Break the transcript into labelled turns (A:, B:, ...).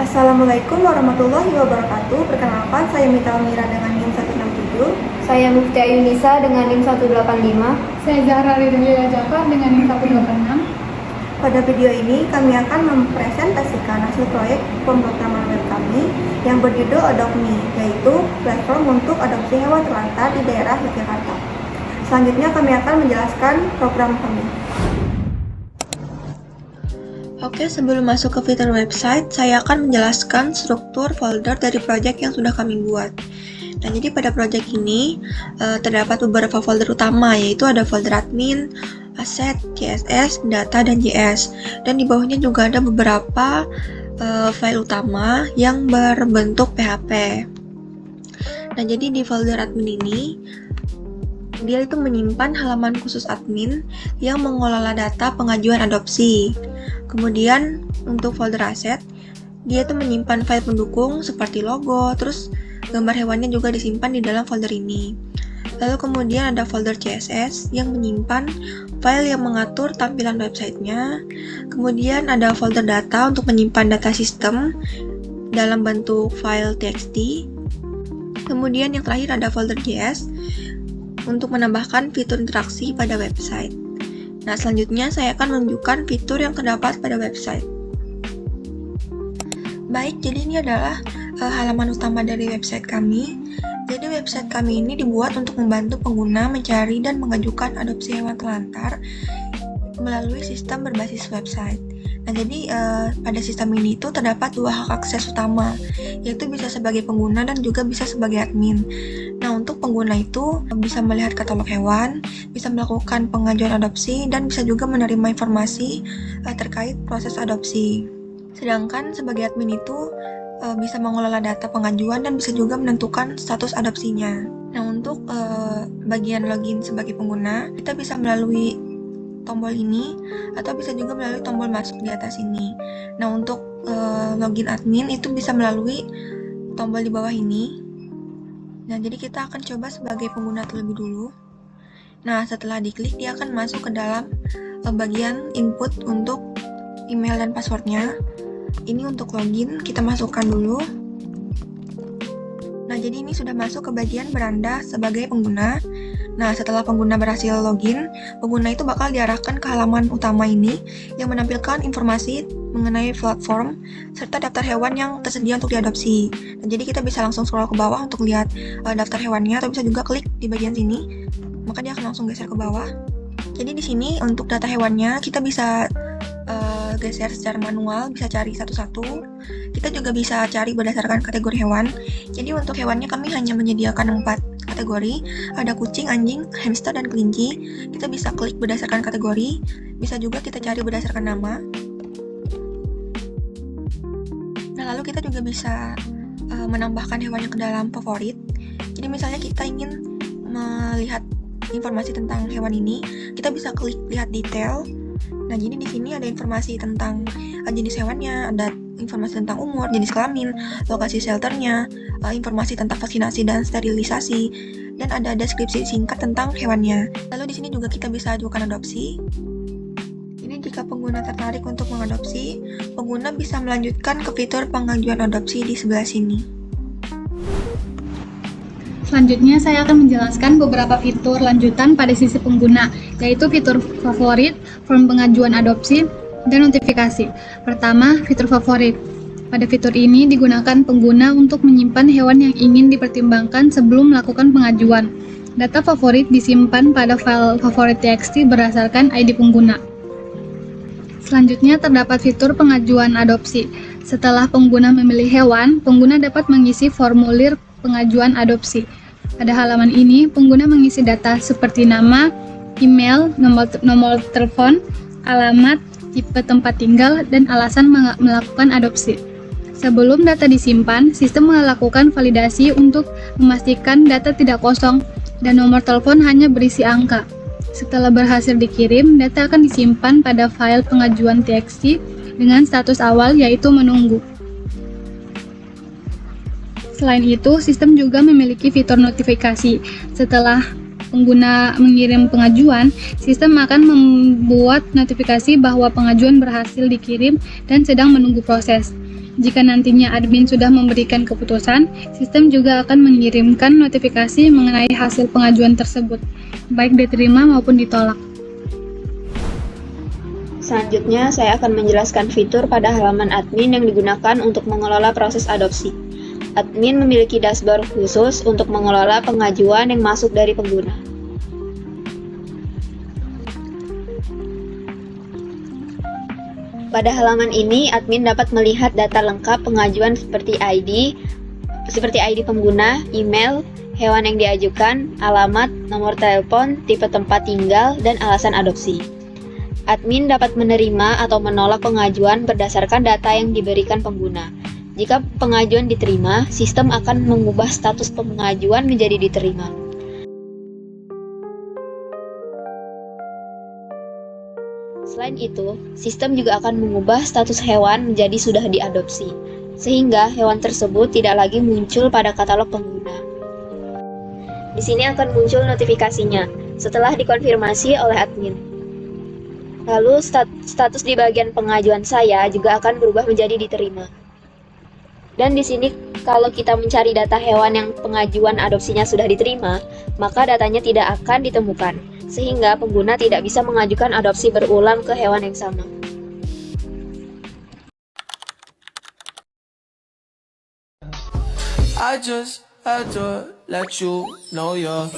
A: Assalamualaikum warahmatullahi wabarakatuh. Perkenalkan, saya Mita Almira dengan NIM 167.
B: Saya Mufti Ayunisa dengan NIM 185.
C: Saya Zahra Ridhiyah Jafar dengan NIM 186.
A: Pada video ini, kami akan mempresentasikan hasil proyek pemrograman web kami yang berjudul Adopt Me, yaitu platform untuk adopsi hewan terlantar di daerah Yogyakarta. Selanjutnya kami akan menjelaskan program kami. Oke, sebelum masuk ke fitur website, saya akan menjelaskan struktur folder dari proyek yang sudah kami buat. Nah, jadi pada proyek ini terdapat beberapa folder utama, yaitu ada folder admin, aset, CSS, data, dan JS. Dan di bawahnya juga ada beberapa file utama yang berbentuk PHP. Nah, jadi di folder admin ini, dia itu menyimpan halaman khusus admin yang mengelola data pengajuan adopsi. Kemudian untuk folder aset, dia itu menyimpan file pendukung seperti logo, terus gambar hewannya juga disimpan di dalam folder ini. Lalu kemudian ada folder CSS yang menyimpan file yang mengatur tampilan websitenya. Kemudian ada folder data untuk menyimpan data sistem dalam bentuk file TXT. Kemudian yang terakhir ada folder JS untuk menambahkan fitur interaksi pada website. Nah, selanjutnya saya akan menunjukkan fitur yang terdapat pada website. Baik, jadi ini adalah halaman utama dari website kami. Jadi website kami ini dibuat untuk membantu pengguna mencari dan mengajukan adopsi hewan telantar melalui sistem berbasis website. Nah, jadi pada sistem ini itu terdapat dua hak akses utama, yaitu bisa sebagai pengguna dan juga bisa sebagai admin. Nah, untuk pengguna itu bisa melihat katalog hewan, bisa melakukan pengajuan adopsi, dan bisa juga menerima informasi terkait proses adopsi. Sedangkan sebagai admin itu bisa mengelola data pengajuan dan bisa juga menentukan status adopsinya. Nah, untuk bagian login sebagai pengguna, kita bisa melalui tombol ini atau bisa juga melalui tombol masuk di atas ini. Nah, untuk login admin itu bisa melalui tombol di bawah ini. Nah, jadi kita akan coba sebagai pengguna terlebih dulu. Nah, setelah diklik, dia akan masuk ke dalam bagian input untuk email dan passwordnya. Ini untuk login, kita masukkan dulu. Nah, jadi ini sudah masuk ke bagian beranda sebagai pengguna. Nah, setelah pengguna berhasil login, pengguna itu bakal diarahkan ke halaman utama ini yang menampilkan informasi mengenai platform serta daftar hewan yang tersedia untuk diadopsi. Nah, jadi kita bisa langsung scroll ke bawah untuk lihat daftar hewannya, atau bisa juga klik di bagian sini, maka dia akan langsung geser ke bawah. Jadi di sini untuk data hewannya kita bisa geser secara manual, bisa cari satu-satu. Kita juga bisa cari berdasarkan kategori hewan. Jadi untuk hewannya kami hanya menyediakan 4 kategori, ada kucing, anjing, hamster, dan kelinci. Kita bisa klik berdasarkan kategori, bisa juga kita cari berdasarkan nama. Nah, lalu kita juga bisa menambahkan hewannya ke dalam favorit. Jadi misalnya kita ingin melihat informasi tentang hewan ini, kita bisa klik lihat detail. Nah, jadi di sini ada informasi tentang jenis hewannya, ada informasi tentang umur, jenis kelamin, lokasi shelternya, informasi tentang vaksinasi dan sterilisasi, dan ada deskripsi singkat tentang hewannya. Lalu di sini juga kita bisa ajukan adopsi. Ini jika pengguna tertarik untuk mengadopsi, pengguna bisa melanjutkan ke fitur pengajuan adopsi di sebelah sini.
C: Selanjutnya saya akan menjelaskan beberapa fitur lanjutan pada sisi pengguna, yaitu fitur favorit, form pengajuan adopsi, dan notifikasi. Pertama, fitur favorit. Pada fitur ini digunakan pengguna untuk menyimpan hewan yang ingin dipertimbangkan sebelum melakukan pengajuan. Data favorit disimpan pada file favorit TXT berdasarkan ID pengguna. Selanjutnya terdapat fitur pengajuan adopsi. Setelah pengguna memilih hewan, pengguna dapat mengisi formulir pengajuan adopsi. Pada halaman ini, pengguna mengisi data seperti nama, email, nomor telepon, alamat, tipe tempat tinggal, dan alasan melakukan adopsi. Sebelum data disimpan, sistem melakukan validasi untuk memastikan data tidak kosong dan nomor telepon hanya berisi angka. Setelah berhasil dikirim, data akan disimpan pada file pengajuan TXT dengan status awal yaitu menunggu. Selain itu, sistem juga memiliki fitur notifikasi. Setelah pengguna mengirim pengajuan, sistem akan membuat notifikasi bahwa pengajuan berhasil dikirim dan sedang menunggu proses. Jika nantinya admin sudah memberikan keputusan, sistem juga akan mengirimkan notifikasi mengenai hasil pengajuan tersebut, baik diterima maupun ditolak.
D: Selanjutnya, saya akan menjelaskan fitur pada halaman admin yang digunakan untuk mengelola proses adopsi. Admin memiliki dashboard khusus untuk mengelola pengajuan yang masuk dari pengguna. Pada halaman ini, admin dapat melihat data lengkap pengajuan seperti ID pengguna, email, hewan yang diajukan, alamat, nomor telepon, tipe tempat tinggal, dan alasan adopsi. Admin dapat menerima atau menolak pengajuan berdasarkan data yang diberikan pengguna. Jika pengajuan diterima, sistem akan mengubah status pengajuan menjadi diterima. Selain itu, sistem juga akan mengubah status hewan menjadi sudah diadopsi, sehingga hewan tersebut tidak lagi muncul pada katalog pengguna. Di sini akan muncul notifikasinya setelah dikonfirmasi oleh admin. Lalu status di bagian pengajuan saya juga akan berubah menjadi diterima. Dan di sini kalau kita mencari data hewan yang pengajuan adopsinya sudah diterima, maka datanya tidak akan ditemukan, sehingga pengguna tidak bisa mengajukan adopsi berulang ke hewan yang sama.
E: I just had to let you know you're